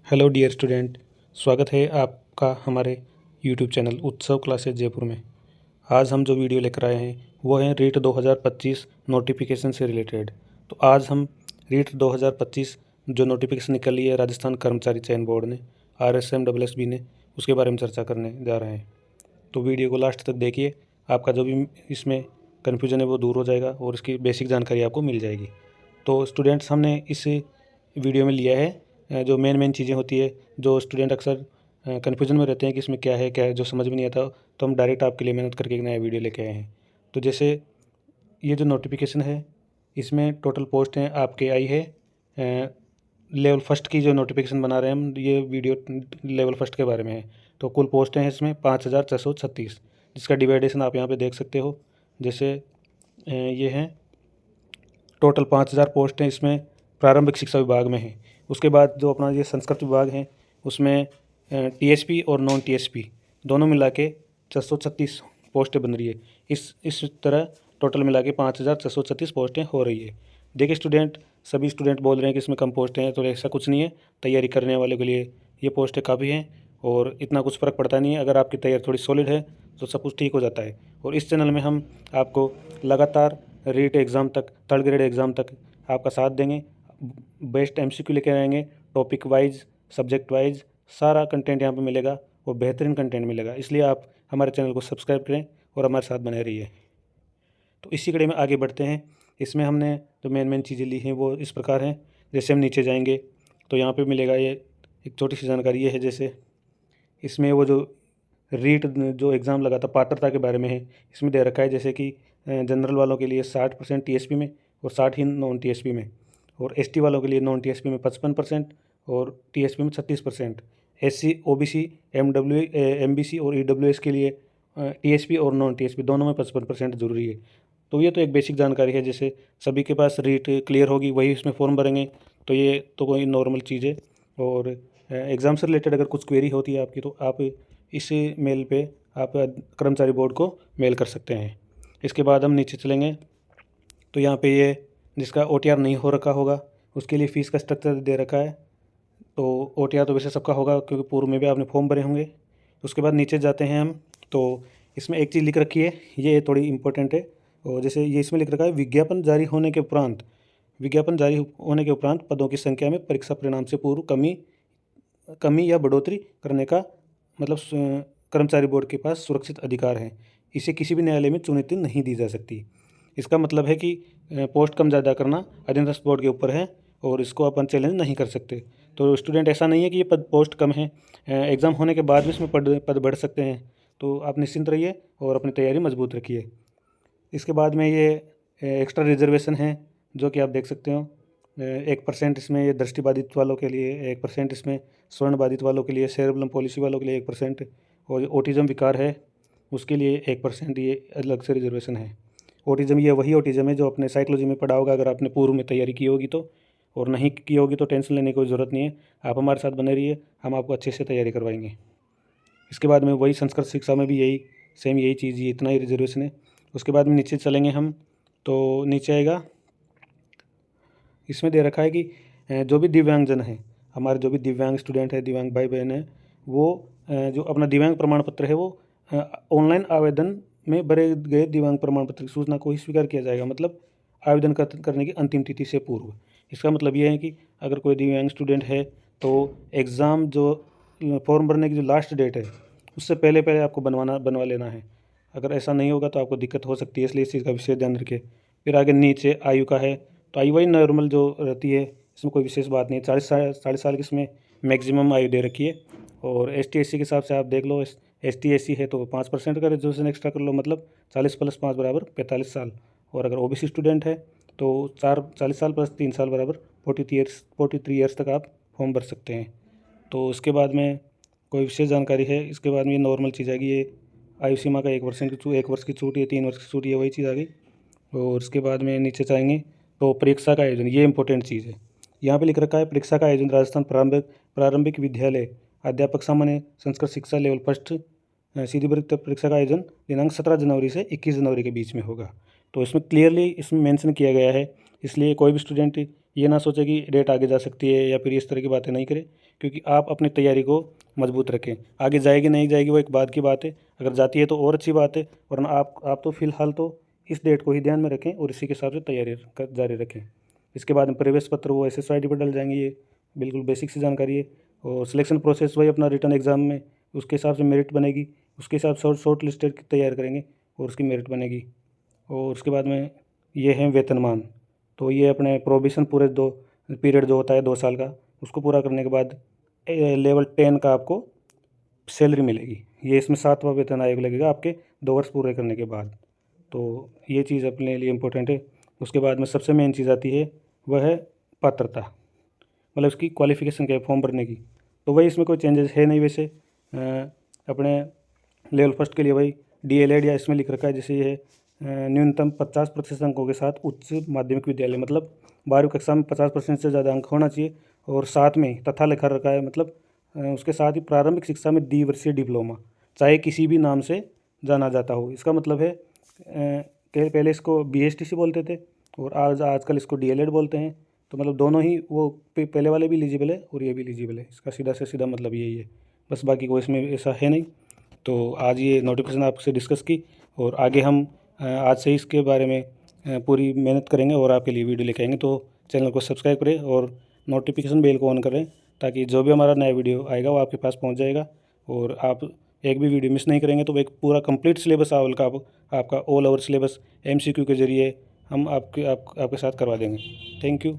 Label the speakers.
Speaker 1: Hello dear student, स्वागत है आपका हमारे यूट्यूब चैनल उत्सव क्लासेज जयपुर में। आज हम जो वीडियो लेकर आए हैं वो है रीट 2025 नोटिफिकेशन से रिलेटेड। तो आज हम रीट 2025 जो नोटिफिकेशन निकली है राजस्थान कर्मचारी चयन बोर्ड ने, RSMSSB ने, उसके बारे में चर्चा करने जा रहे हैं। तो वीडियो को लास्ट तक देखिए, आपका जो भी इसमें कन्फ्यूजन है वो दूर हो जाएगा और इसकी बेसिक जानकारी आपको मिल जाएगी। तो स्टूडेंट्स, हमने इस वीडियो में लिया है जो मेन चीज़ें होती है, जो स्टूडेंट अक्सर कन्फ्यूजन में रहते हैं कि इसमें क्या है जो समझ में नहीं आता, तो हम डायरेक्ट आपके लिए मेहनत करके एक नया वीडियो लेके आए हैं। तो जैसे ये जो नोटिफिकेशन है इसमें टोटल पोस्ट हैं आपके आई है लेवल फर्स्ट की। जो नोटिफिकेशन बना रहे हैं हम, ये वीडियो लेवल फर्स्ट के बारे में है। तो कुल पोस्ट हैं इसमें 5,436, जिसका डिवाइडेशन आप यहाँ पे देख सकते हो। जैसे ये हैं टोटल 5,000 पोस्ट हैं इसमें प्रारंभिक शिक्षा विभाग में है। उसके बाद जो अपना ये संस्कृत विभाग है उसमें TSP और नॉन TSP दोनों मिला के 636 पोस्टें बन रही है। इस तरह टोटल मिला के 5,636 पोस्टें हो रही है। देखिए स्टूडेंट, सभी स्टूडेंट बोल रहे हैं कि इसमें कम पोस्टें हैं, तो ऐसा कुछ नहीं है। तैयारी करने वाले के लिए ये पोस्टें काफ़ी हैं और इतना कुछ फ़र्क पड़ता नहीं है। अगर आपकी तैयारी थोड़ी सॉलिड है तो सब कुछ ठीक हो जाता है। और इस चैनल में हम आपको लगातार रीट एग्ज़ाम तक, थर्ड ग्रेड एग्ज़ाम तक आपका साथ देंगे। बेस्ट MCQ लेकर आएंगे, टॉपिक वाइज, सब्जेक्ट वाइज सारा कंटेंट यहाँ पे मिलेगा और बेहतरीन कंटेंट मिलेगा। इसलिए आप हमारे चैनल को सब्सक्राइब करें और हमारे साथ बने रहिए। तो इसी कड़ी में आगे बढ़ते हैं। इसमें हमने जो मेन चीज़ें ली हैं वो इस प्रकार हैं। जैसे हम नीचे जाएंगे तो यहाँ पे मिलेगा ये एक छोटी सी जानकारी। ये है जैसे इसमें वो जो रीट जो एग्ज़ाम लगा था पात्रता के बारे में है, इसमें दे रखा है जैसे कि जनरल वालों के लिए 60% TSP में और 60 ही नॉन TSP में, और ST वालों के लिए नॉन TSP में 55% और TSP में 36%। SC OBC MBC और EWS के लिए TSP और नॉन TSP दोनों में 55% ज़रूरी है। तो ये तो एक बेसिक जानकारी है। जैसे सभी के पास रीट क्लियर होगी वही इसमें फॉर्म भरेंगे, तो ये तो कोई नॉर्मल चीज़ है। और एग्ज़ाम से रिलेटेड अगर कुछ क्वेरी होती है आपकी तो आप इस मेल पे आप कर्मचारी बोर्ड को मेल कर सकते हैं। इसके बाद हम नीचे चलेंगे तो यहाँ पे ये जिसका OTR नहीं हो रखा होगा उसके लिए फ़ीस का स्ट्रक्चर दे रखा है। तो OTR तो वैसे सबका होगा क्योंकि पूर्व में भी आपने फॉर्म भरे होंगे। उसके बाद नीचे जाते हैं हम तो इसमें एक चीज़ लिख रखी है, ये थोड़ी इंपॉर्टेंट है। और जैसे ये इसमें लिख रखा है, विज्ञापन जारी होने के उपरांत पदों की संख्या में परीक्षा परिणाम से पूर्व कमी या बढ़ोतरी करने का मतलब कर्मचारी बोर्ड के पास सुरक्षित अधिकार है। इसे किसी भी न्यायालय में चुनौती नहीं दी जा सकती। इसका मतलब है कि पोस्ट कम ज़्यादा करना अधीनस्थ बोर्ड के ऊपर है और इसको अपन चैलेंज नहीं कर सकते। तो स्टूडेंट, ऐसा नहीं है कि ये पोस्ट कम है, एग्ज़ाम होने के बाद भी इसमें पद बढ़ सकते हैं। तो आप निश्चिंत रहिए और अपनी तैयारी मजबूत रखिए। इसके बाद में ये एक्स्ट्रा रिजर्वेशन है जो कि आप देख सकते हो। 1% इसमें ये दृष्टिबाधित वालों के लिए, 1% इसमें स्वर्ण बाधित वालों के लिए, सेरेब्रम पॉलिसी वालों के लिए 1%, और ऑटिज़म विकार है उसके लिए 1% ये अलग से रिजर्वेशन है। ऑटिज़म ये वही ऑटिज़म है जो अपने साइकोलॉजी में पढ़ा होगा अगर आपने पूर्व में तैयारी की होगी तो, और नहीं की होगी तो टेंशन लेने की कोई ज़रूरत नहीं है। आप हमारे साथ बने रहिए, हम आपको अच्छे से तैयारी करवाएंगे। इसके बाद में वही संस्कृत शिक्षा में भी यही चीज़, ये इतना ही रिजर्वेशन है। उसके बाद में नीचे चलेंगे हम तो नीचे आएगा, इसमें दे रखा है कि जो भी दिव्यांगजन है, हमारे जो भी दिव्यांग स्टूडेंट है, दिव्यांग भाई बहन है, वो जो अपना दिव्यांग प्रमाण पत्र है वो ऑनलाइन आवेदन में भरे गए दिव्यांग प्रमाण पत्र की सूचना को ही स्वीकार किया जाएगा, मतलब आवेदन करने की अंतिम तिथि से पूर्व। इसका मतलब ये है कि अगर कोई दिव्यांग स्टूडेंट है तो एग्ज़ाम जो फॉर्म भरने की जो लास्ट डेट है उससे पहले आपको बनवा लेना है। अगर ऐसा नहीं होगा तो आपको दिक्कत हो सकती है, इसलिए इस चीज़ का विशेष ध्यान रखें। फिर आगे नीचे आयु का है तो आयु वही नॉर्मल जो रहती है, इसमें कोई विशेष बात नहीं है। 40 साल की इसमें मैक्सिमम आयु दे रखी है। और ST SC के हिसाब से आप देख लो, ST SC है तो 5% का रिजर्वेशन एक्स्ट्रा कर लो, मतलब 40 + 5 बराबर 45 साल। और अगर OBC स्टूडेंट है तो 40 साल + 3 साल बराबर 43 ईयर्स तक आप फॉर्म भर सकते हैं। तो उसके बाद में कोई विशेष जानकारी है। इसके बाद में ये नॉर्मल चीज़ आएगी, ये आयु सीमा का 1 वर्ष की छूट है, 3 वर्ष की छूट है, वही चीज़ आ गई। और उसके बाद में नीचे जाएंगे तो परीक्षा का आयोजन, ये इंपॉर्टेंट चीज़ है। यहाँ पे लिख रखा है, परीक्षा का आयोजन राजस्थान प्रारंभिक विद्यालय अध्यापक सामान्य संस्कृत शिक्षा लेवल फर्स्ट सीधी परीक्षा का आयोजन दिनांक 17 जनवरी से 21 जनवरी के बीच में होगा। तो इसमें क्लियरली इसमें मेंशन किया गया है, इसलिए कोई भी स्टूडेंट ये ना सोचें कि रेट आगे जा सकती है या फिर इस तरह की बातें नहीं करें, क्योंकि आप अपनी तैयारी को मजबूत रखें। आगे जाएगी नहीं जाएगी वो एक बाद की बात है, अगर जाती है तो और अच्छी बात है, वरना आप तो फ़िलहाल तो इस डेट को ही ध्यान में रखें और इसी के हिसाब से तैयारी जारी रखें। इसके बाद में प्रवेश पत्र वो SSID पर डल जाएंगे, ये बिल्कुल बेसिक सी जानकारी है। और सिलेक्शन प्रोसेस वही अपना रिटर्न एग्ज़ाम में उसके हिसाब से मेरिट बनेगी, उसके हिसाब से शॉर्ट लिस्टेड की तैयार करेंगे और उसकी मेरिट बनेगी। और उसके बाद में ये है वेतनमान, तो ये अपने प्रोबेशन पूरे 2 पीरियड जो होता है 2 साल का, उसको पूरा करने के बाद लेवल 10 का आपको सैलरी मिलेगी। ये इसमें 7वां वेतन आयोग लगेगा आपके 2 वर्ष पूरे करने के बाद। तो ये चीज़ अपने लिए इम्पोर्टेंट है। उसके बाद में सबसे मेन चीज़ आती है, वह है पात्रता, मतलब उसकी क्वालिफ़िकेशन क्या है फॉर्म भरने की। तो वही इसमें कोई चेंजेस है नहीं वैसे। अपने लेवल फर्स्ट के लिए वही DLED या इसमें लिख रखा है, जैसे ये न्यूनतम 50% अंकों के साथ उच्च माध्यमिक विद्यालय, मतलब 12वीं कक्षा में 50% से ज़्यादा अंक होना चाहिए। और साथ में तथा लिखा रखा है, मतलब उसके साथ ही प्रारंभिक शिक्षा में द्विवर्षीय डिप्लोमा, चाहे किसी भी नाम से जाना जाता हो। इसका मतलब है पहले इसको BSTC बोलते थे और आजकल इसको DLED बोलते हैं। तो मतलब दोनों ही, वो पहले वाले भी एलिजिबल है और ये भी एलिजिबल है। इसका सीधा से सीधा मतलब यही है, बस बाकी कोई इसमें ऐसा है नहीं। तो आज ये नोटिफिकेशन आपसे डिस्कस की और आगे हम आज से इसके बारे में पूरी मेहनत करेंगे और आपके लिए वीडियो लेके आएंगे। तो चैनल को सब्सक्राइब करें और नोटिफिकेशन बेल को ऑन करें, ताकि जो भी हमारा नया वीडियो आएगा वो आपके पास पहुंच जाएगा और आप एक भी वीडियो मिस नहीं करेंगे। तो एक पूरा कंप्लीट सिलेबस आपका ऑल ओवर सिलेबस MCQ के ज़रिए हम आपके साथ करवा देंगे। Thank you.